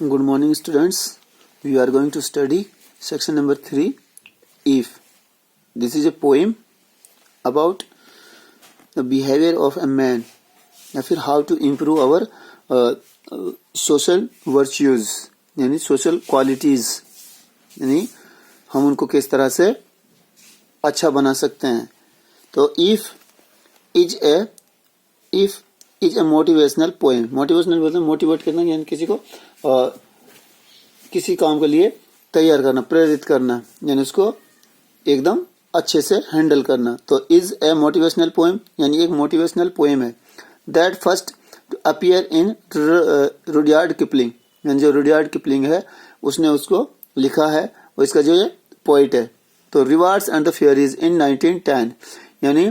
Good morning, students. We are going to study section number 3, If. This is a poem about the behavior of a man, या फिर how to improve our social virtues, यानी social qualities, यानी हम उनको किस तरह से अच्छा बना सकते हैं. तो if is a motivational poem. Motivational बोलते हैं मोटिवेट करना, यानी किसी को किसी काम के लिए तैयार करना, प्रेरित करना, यानी उसको एकदम अच्छे से हैंडल करना. तो इज ए मोटिवेशनल पोएम, यानी एक मोटिवेशनल पोएम है. That first appear in Rudyard Kipling, यानी जो रुडयार्ड किपलिंग है उसने उसको लिखा है और इसका जो ये पोइट है. तो रिवार्ड्स एंड द फ्यूरीज इन 1910, यानी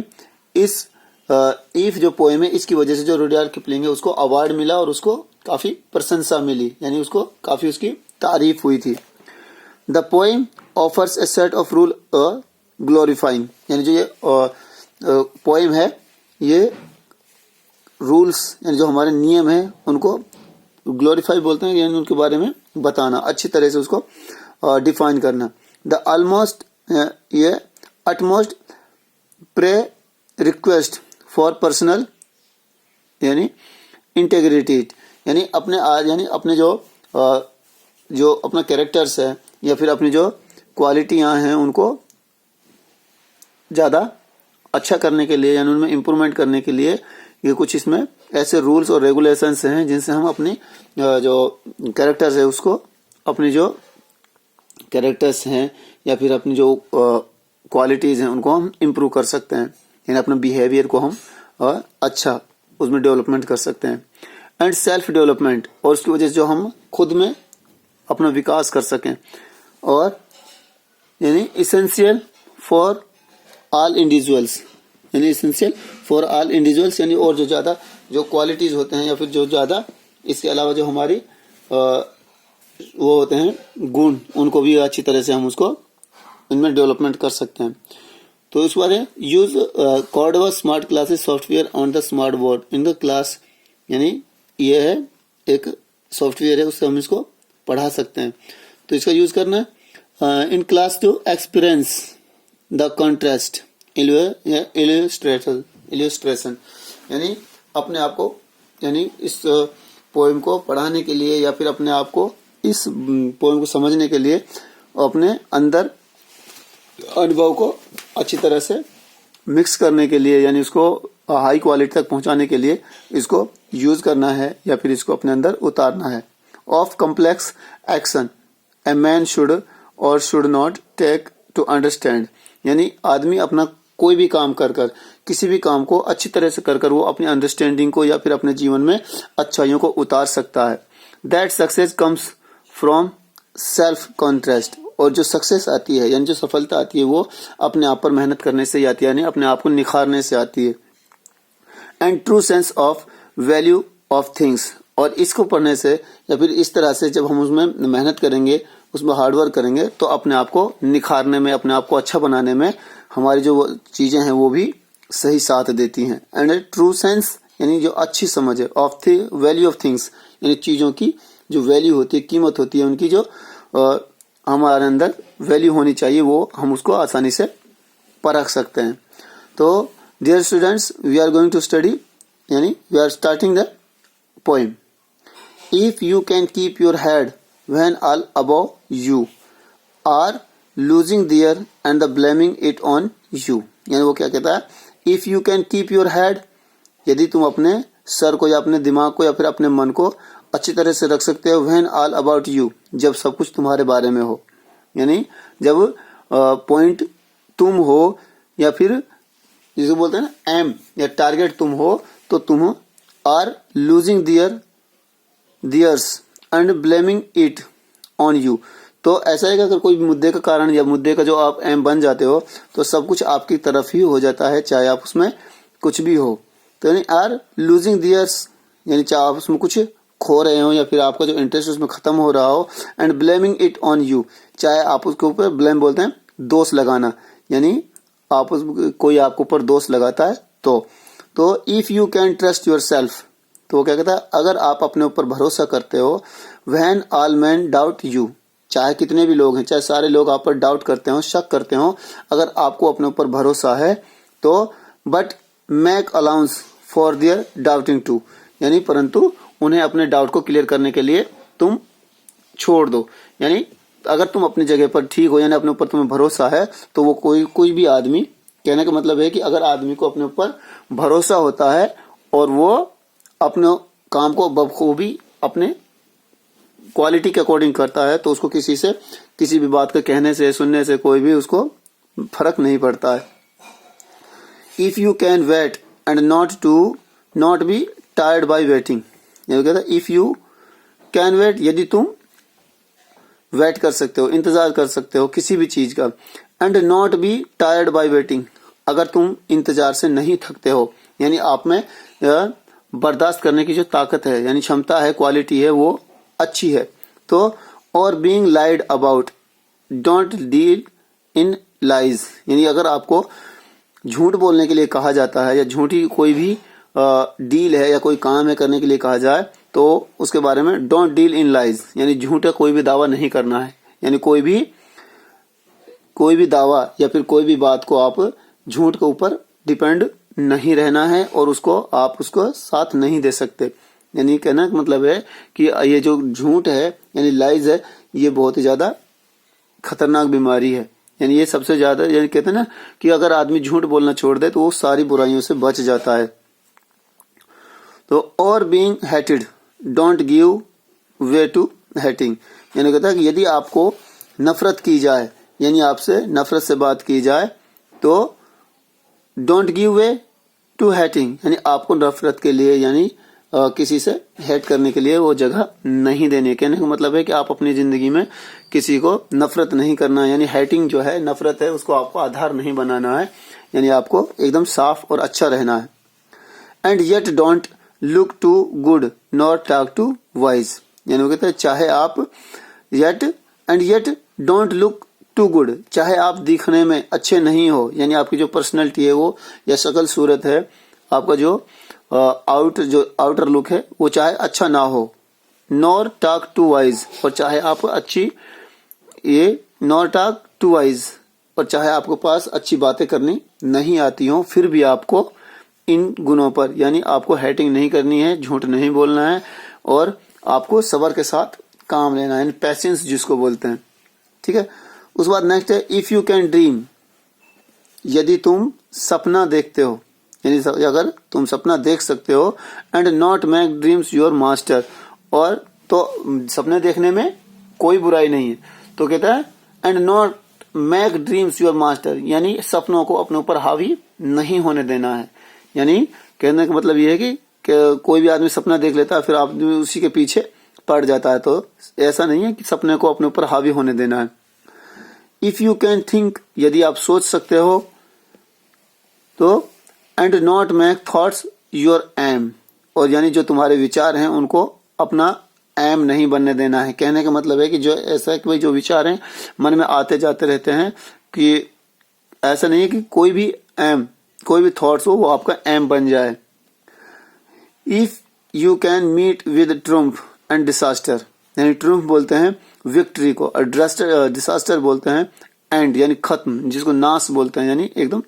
इस इफ जो पोएम है इसकी वजह से जो रुडयार्ड किपलिंग है उसको अवार्ड मिला और उसको काफी प्रशंसा मिली, यानी उसको काफी उसकी तारीफ हुई थी. The poem offers A set of rule glorifying, यानी जो ये पोएम है ये रूल्स, यानी जो हमारे नियम है उनको ग्लोरीफाई बोलते हैं, यानी उनके बारे में बताना, अच्छी तरह से उसको डिफाइन करना. द ऑलमोस्ट ये utmost pray request for personal, यानी इंटेग्रिटी, यानी अपने जो अपना कैरेक्टर्स है या फिर अपनी जो क्वालिटियां हैं उनको ज्यादा अच्छा करने के लिए, यानी उनमें इम्प्रूवमेंट करने के लिए ये कुछ इसमें ऐसे रूल्स और रेगुलेशंस हैं जिनसे हम अपनी जो कैरेक्टर्स है उसको, अपनी जो कैरेक्टर्स हैं या फिर अपनी जो क्वालिटीज हैं उनको हम इम्प्रूव कर सकते हैं, यानी अपने बिहेवियर को हम अच्छा उसमें डेवलपमेंट कर सकते हैं. एंड सेल्फ डेवलपमेंट, और उसकी वजह से जो हम खुद में अपना विकास कर सकें. और यानी इसेंशियल फॉर ऑल इंडिविजुअल्स, यानी इसेंशियल फॉर ऑल इंडिविजुअल्स, यानी और जो ज्यादा जो क्वालिटीज होते हैं या फिर जो ज्यादा इसके अलावा जो हमारी वो होते हैं गुण, उनको भी अच्छी तरह से हम उसको इनमें डेवलपमेंट कर सकते हैं. तो इस बार use Cordova smart classes software on the smart board in the class, यानी ये है एक सॉफ्टवेयर है उससे हम इसको पढ़ा सकते हैं. तो इसका यूज करना in class to experience the contrast illustration, यानी अपने आप को, यानी इस पोएम को पढ़ाने के लिए या फिर अपने आप को इस पोएम को समझने के लिए अपने अंदर अनुभव को अच्छी तरह से मिक्स करने के लिए, यानी उसको हाई क्वालिटी तक पहुंचाने के लिए इसको यूज करना है या फिर इसको अपने अंदर उतारना है. Of complex action a man should और should not take to understand, यानी आदमी अपना कोई भी काम कर किसी भी काम को अच्छी तरह से कर वो अपनी अंडरस्टैंडिंग को या फिर अपने जीवन में अच्छाइयों को उतार सकता है. That success comes from self contrast, और जो सक्सेस आती है यानी जो सफलता आती है वो अपने आप पर मेहनत करने से आती है, यानी अपने आप को निखारने से आती है. And true sense of value of things, और इसको पढ़ने से या फिर इस तरह से जब हम उसमें मेहनत करेंगे, उसमें हार्डवर्क करेंगे, तो अपने आप को निखारने में, अपने आप को अच्छा बनाने में हमारी जो चीजें हैं वो भी सही साथ देती हैं. एंड ट्रू सेंस, यानी जो अच्छी समझ है, of the value of things, यानी चीजों की जो वैल्यू होती है, कीमत होती है, उनकी जो हमारे अंदर वैल्यू होनी चाहिए, वो हम उसको आसानी से परख सकते हैं. तो dear students, we are going to study, यानी we are starting the poem. If you can keep your head when all above you are losing their and the blaming it on you, यानी वो क्या कहता है, if you can keep your head, यदि तुम अपने sir को या अपने दिमाग को या फिर अपने मन को अच्छी तरह से रख सकते हो, व्हेन ऑल अबाउट यू, जब सब कुछ तुम्हारे बारे में हो, यानी जब पॉइंट तुम हो या फिर जिसे बोलते हैं ना एम या टारगेट तुम हो, तो तुम are losing theirs and blaming it on you. तो ऐसा है कि अगर कोई मुद्दे का कारण या मुद्दे का जो आप एम बन जाते हो तो सब कुछ आपकी तरफ ही हो जाता है, चाहे आप उसमें कुछ भी हो. तो यानी आर लूजिंग दियर्स, यानी चाहे आप उसमें कुछ खो रहे हो या फिर आपका जो इंटरेस्ट उसमें खत्म हो रहा हो. And blaming it on you, चाहे आप उसके ऊपर, ब्लेम बोलते हैं दोष लगाना, यानी कोई आपके ऊपर दोष लगाता है. तो if you can trust your self, तो वो क्या कहता है, अगर आप अपने ऊपर भरोसा करते हो, when all man doubt you, चाहे कितने भी लोग हैं, चाहे सारे लोग आप पर डाउट करते हो, शक करते हो, अगर आपको अपने ऊपर भरोसा है तो but make allowance for their doubting too, यानी परंतु उन्हें अपने डाउट को क्लियर करने के लिए तुम छोड़ दो। यानी अगर तुम अपनी जगह पर ठीक हो, यानी अपने ऊपर तुम्हें भरोसा है, तो वो कोई भी आदमी, कहने का मतलब है कि अगर आदमी को अपने ऊपर भरोसा होता है और वो अपने काम को बखूबी अपने क्वालिटी के अकॉर्डिंग करता है, तो उसको किसी भी बात के कहने से, सुनने से कोई भी उसको फर्क नहीं पड़ता है। If you can wait and not be tired by waiting, ये कहता है इफ यू कैन वेट, यदि तुम वेट कर सकते हो, इंतजार कर सकते हो किसी भी चीज का, and not be tired by waiting, अगर तुम इंतजार से नहीं थकते हो, यानी आप में बर्दाश्त करने की जो ताकत है, यानी क्षमता है, क्वालिटी है, वो अच्छी है, तो और being lied about don't deal in lies, यानी अगर आपको झूठ बोलने के लिए कहा जाता है या झूठी कोई भी डील है या कोई काम है करने के लिए कहा जाए, तो उसके बारे में डोंट डील इन लाइज, यानी झूठा कोई भी दावा नहीं करना है, यानी कोई भी दावा या फिर कोई भी बात को आप झूठ के ऊपर डिपेंड नहीं रहना है और आप उसको साथ नहीं दे सकते। यानी कहना मतलब है कि ये जो झूठ है यानी लाइज है, ये बहुत ही ज्यादा खतरनाक बीमारी है, यानी ये सबसे ज्यादा, यानी कहते हैं ना कि अगर आदमी झूठ बोलना छोड़ दे तो वो सारी बुराइयों से बच जाता है। तो और being hated don't give way to hating, यानी कहता है कि यदि आपको नफरत की जाए, यानी आपसे नफरत से बात की जाए, तो don't give way to hating, यानी आपको नफरत के लिए, यानी किसी से हेट करने के लिए वो जगह नहीं देनी। कहने का मतलब है कि आप अपनी जिंदगी में किसी को नफरत नहीं करना, यानी हेटिंग जो है, नफरत है, उसको आपको आधार नहीं बनाना है, यानी आपको एकदम साफ और अच्छा रहना है। And yet don't look too good nor talk too wise, यानी वो कहते हैं चाहे आप yet don't look too good, चाहे आप दिखने में अच्छे नहीं हो, यानी आपकी जो पर्सनैलिटी है वो या शक्ल सूरत है, आपका जो आउटर लुक है वो चाहे अच्छा ना हो, नॉर टॉक टू वाइज, और चाहे आप नॉर टॉक टू वाइज, और चाहे आपके पास अच्छी बातें करनी नहीं आती हो, फिर भी आपको इन गुणों पर, यानी आपको हेटिंग नहीं करनी है, झूठ नहीं बोलना है, और आपको सब्र के साथ काम लेना है, पेशेंस जिसको बोलते हैं। ठीक है, उस बाद नेक्स्ट है इफ यू कैन ड्रीम, यदि तुम सपना देखते हो, यानी अगर तुम सपना देख सकते हो, and not make dreams your master, और तो सपने देखने में कोई बुराई नहीं है, तो कहता है and not make dreams your master, यानी सपनों को अपने ऊपर हावी नहीं होने देना है। यानी कहने का मतलब ये है कि कोई भी आदमी सपना देख लेता है फिर आदमी उसी के पीछे पड़ जाता है, तो ऐसा नहीं है कि सपने को अपने ऊपर हावी होने देना है। इफ यू कैन थिंक, यदि आप सोच सकते हो, तो and not make thoughts your aim, और यानी जो तुम्हारे विचार हैं उनको अपना एम नहीं बनने देना है। कहने का मतलब है कि जो ऐसा है कि भाई जो विचार हैं मन में आते जाते रहते हैं, कि ऐसा नहीं है कि कोई भी थॉट्स हो वो आपका एम बन जाए। If you can meet with triumph and disaster, यानी ट्रम्प बोलते हैं विक्ट्री को, और डिसास्टर बोलते हैं एंड, यानी खत्म, जिसको नाश बोलते हैं, यानी एकदम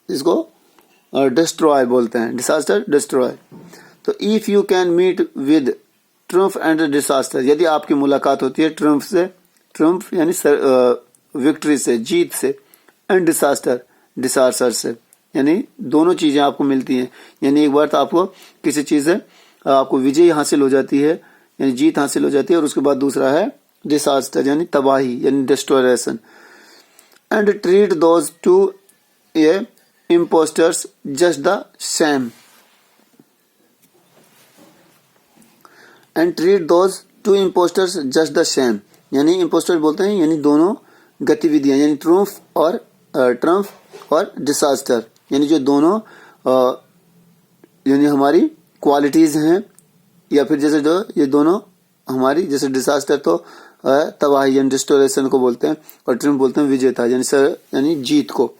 इसको डिस्ट्रॉय बोलते हैं, डिसास्टर डिस्ट्रॉय। तो if you can meet with triumph and disaster, यदि आपकी मुलाकात होती है ट्रम्प यानी विक्ट्री से, जीत से, एंड डिसास्टर से, यानी दोनों चीजें आपको मिलती हैं, यानी एक बार तो आपको किसी चीज से आपको विजय हासिल हो जाती है, यानी जीत हासिल हो जाती है, और उसके बाद दूसरा है डिसास्टर, यानी तबाही, यानी destruction. And treat those two a imposters just the same, and treat those two imposters just the same, यानी इम्पोस्टर बोलते हैं यानी दोनों गतिविधियां, यानी ट्रम्प और डिसास्टर, यानी जो दोनों यानी हमारी क्वालिटीज हैं, या फिर जैसे जो ये दोनों हमारी, जैसे डिसास्टर तो तबाही यानी डिस्टोरेशन को बोलते हैं, और ट्रम्प बोलते हैं विजेता यानी जीत को।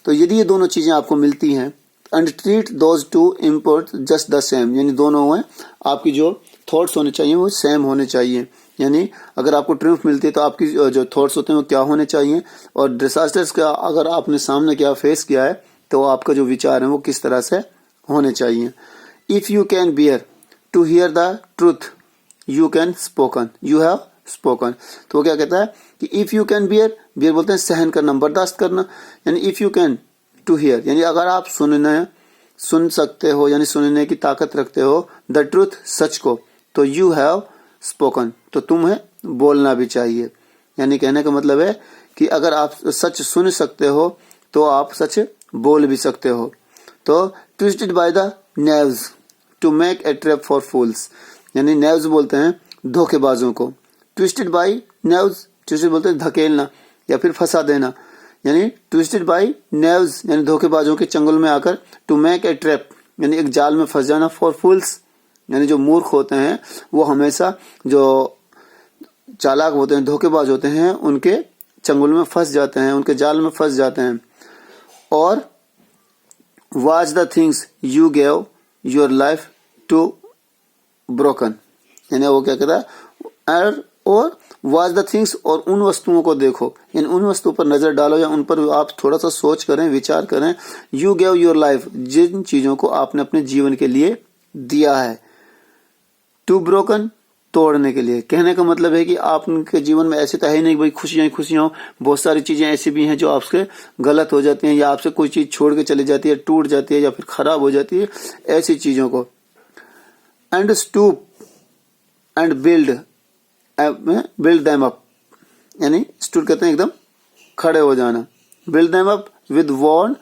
तो यदि ये दोनों चीजें आपको मिलती हैं and treat those to import just the same, यानी दोनों में आपकी जो थॉट्स होने चाहिए वो सेम होने चाहिए। यानी अगर आपको ट्रिम्फ मिलती है तो आपकी जो थॉट्स होते हैं वो क्या होने चाहिए, और डिजास्टर्स का अगर आपने सामने क्या फेस किया है तो आपका जो विचार है वो किस तरह से होने चाहिए। If you can bear to hear the truth you can spoken, you have spoken. तो वो क्या कहता है कि if you can bear, bear बोलते हैं सहन करना, बर्दाश्त करना, यानी if you can to hear, यानी अगर आप सुन सकते हो, यानी सुनने की ताकत रखते हो, द ट्रूथ, सच को, तो यू हैव स्पोकन, तो तुम्हें बोलना भी चाहिए। यानी कहने का मतलब है कि अगर आप सच सुन सकते हो तो आप सच बोल भी सकते हो। तो twisted by the knaves to make a trap for fools, यानी नेव्स बोलते हैं धोखेबाजों को। ट्विस्टेड बाय नेव्स, ट्विस्टेड बोलते हैं धकेलना या फिर फंसा देना, यानी ट्विस्टेड बाय नेव्स यानी धोखेबाजों के चंगुल में आकर, टू मेक ए ट्रैप यानी एक जाल में फंस जाना, फॉर फूल्स यानी जो मूर्ख होते हैं वो हमेशा जो चालाक होते हैं, धोखेबाज होते हैं, उनके चंगुल में फंस जाते हैं, उनके जाल में फंस जाते हैं। और watch the things you gave your life to broken, यानी वो क्या कहता है, और वॉच द थिंग्स, और उन वस्तुओं को देखो, यानी उन वस्तुओं पर नजर डालो या उन पर आप थोड़ा सा सोच करें, विचार करें। यू गेव योर लाइफ, जिन चीजों को आपने अपने जीवन के लिए दिया है, टू ब्रोकन, तोड़ने के लिए। कहने का मतलब है कि आपके जीवन में ऐसे तो है नहीं भाई खुशियां खुशियां, बहुत सारी चीजें ऐसी भी हैं जो आपसे गलत हो जाती हैं, या आपसे कोई चीज छोड़ के चली जाती है, टूट जाती है या फिर खराब हो जाती है, ऐसी चीजों को। And stoop and build them up, यानी स्टूड कहते हैं एकदम खड़े हो जाना, build them up with worn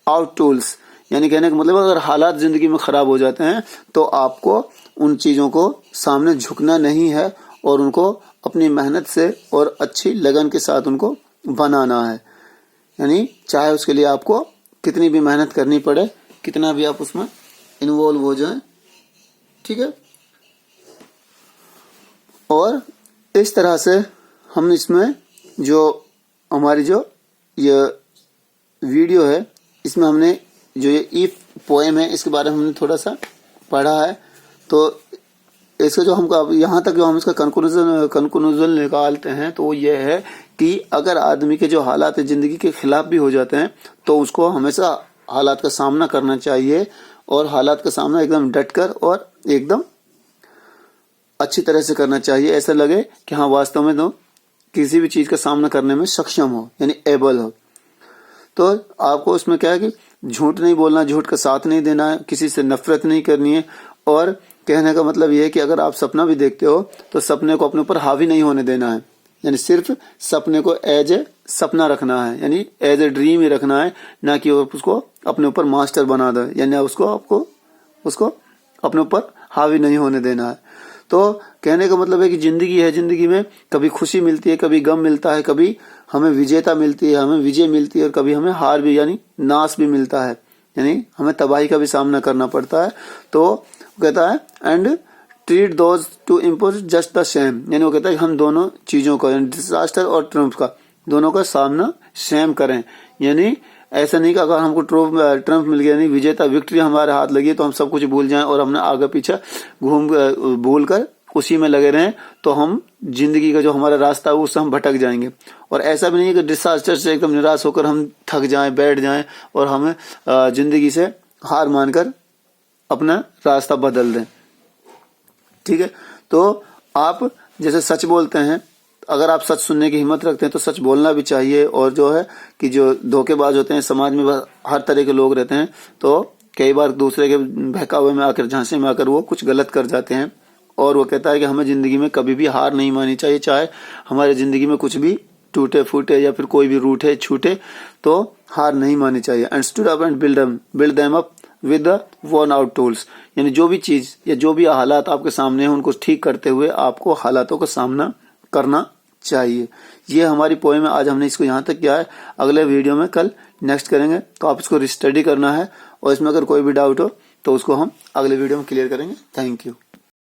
out tools, यानी कहने का मतलब अगर हालात जिंदगी में खराब हो जाते हैं तो आपको उन चीजों को सामने झुकना नहीं है और उनको अपनी मेहनत से और अच्छी लगन के साथ उनको बनाना है। यानी चाहे उसके लिए आपको कितनी भी मेहनत करनी पड़े, कितना भी आप उसमें इन्वॉल्व हो जाएं, ठीक है। और इस तरह से हम इसमें जो हमारी जो ये वीडियो है इसमें हमने जो ये इफ पोएम है इसके बारे में हमने थोड़ा सा पढ़ा है। तो इसका जो हम यहाँ तक जो हम इसका कंक्लूजन निकालते हैं तो वो ये है कि अगर आदमी के जो हालात जिंदगी के खिलाफ भी हो जाते हैं तो उसको हमेशा हालात का सामना करना चाहिए, और हालात का सामना एकदम डटकर और एकदम अच्छी तरह से करना चाहिए। ऐसा लगे कि हाँ वास्तव में तो किसी भी चीज का सामना करने में सक्षम हो, यानी एबल हो। तो आपको उसमें क्या है कि झूठ नहीं बोलना, झूठ का साथ नहीं देना है, किसी से नफरत नहीं करनी है। और कहने का मतलब यह है कि अगर आप सपना भी देखते हो तो सपने को अपने ऊपर हावी नहीं होने देना है, यानी सिर्फ सपने को एज ए सपना रखना है, यानी एज ए ड्रीम ही रखना है, ना कि उसको अपने ऊपर मास्टर बना दे, यानी उसको अपने ऊपर हावी नहीं होने देना है। तो कहने का मतलब है कि जिंदगी है, जिंदगी में कभी खुशी मिलती है, कभी गम मिलता है, कभी हमें विजेता मिलती है, हमें विजय मिलती है, और कभी हमें हार भी यानी नाश भी मिलता है, यानी हमें तबाही का भी सामना करना पड़ता है। तो कहता है and treat those to impose just the same, यानी वो कहता है कि हम दोनों चीजों का, यानी डिजास्टर और ट्रम्प का, दोनों का सामना सेम करें। यानी ऐसा नहीं कि अगर हमको ट्रम्प मिल गया, नहीं विजेता विक्ट्री हमारे हाथ लगी तो हम सब कुछ भूल जाएं और हमने आगे पीछे भूल कर उसी में लगे रहें, तो हम जिंदगी का जो हमारा रास्ता है उससे हम भटक जाएंगे। और ऐसा भी नहीं है कि डिजास्टर से एकदम निराश होकर हम थक जाएं, बैठ जाएं और हमें जिंदगी से हार मानकर अपना रास्ता बदल दें, ठीक है। तो आप जैसे सच बोलते हैं, अगर आप सच सुनने की हिम्मत रखते हैं तो सच बोलना भी चाहिए। और जो है कि जो धोखेबाज होते हैं समाज में हर तरह के लोग रहते हैं, तो कई बार दूसरे के बहकावे में आकर, झांसे में आकर वो कुछ गलत कर जाते हैं। और वो कहता है कि हमें जिंदगी में कभी भी हार नहीं माननी चाहिए, चाहे हमारे जिंदगी में कुछ भी टूटे फूटे या फिर कोई भी रूठे छूटे, तो हार नहीं माननी चाहिए। And stood up and build them up with the worn out tools, यानी जो भी चीज या जो भी हालात आपके सामने हैं उनको ठीक करते हुए आपको हालातों का सामना करना चाहिए। ये हमारी पोएम है, आज हमने इसको यहाँ तक किया है। अगले वीडियो में कल नेक्स्ट करेंगे, तो आप इसको स्टडी करना है, और इसमें अगर कोई भी डाउट हो तो उसको हम अगले वीडियो में क्लियर करेंगे। Thank you.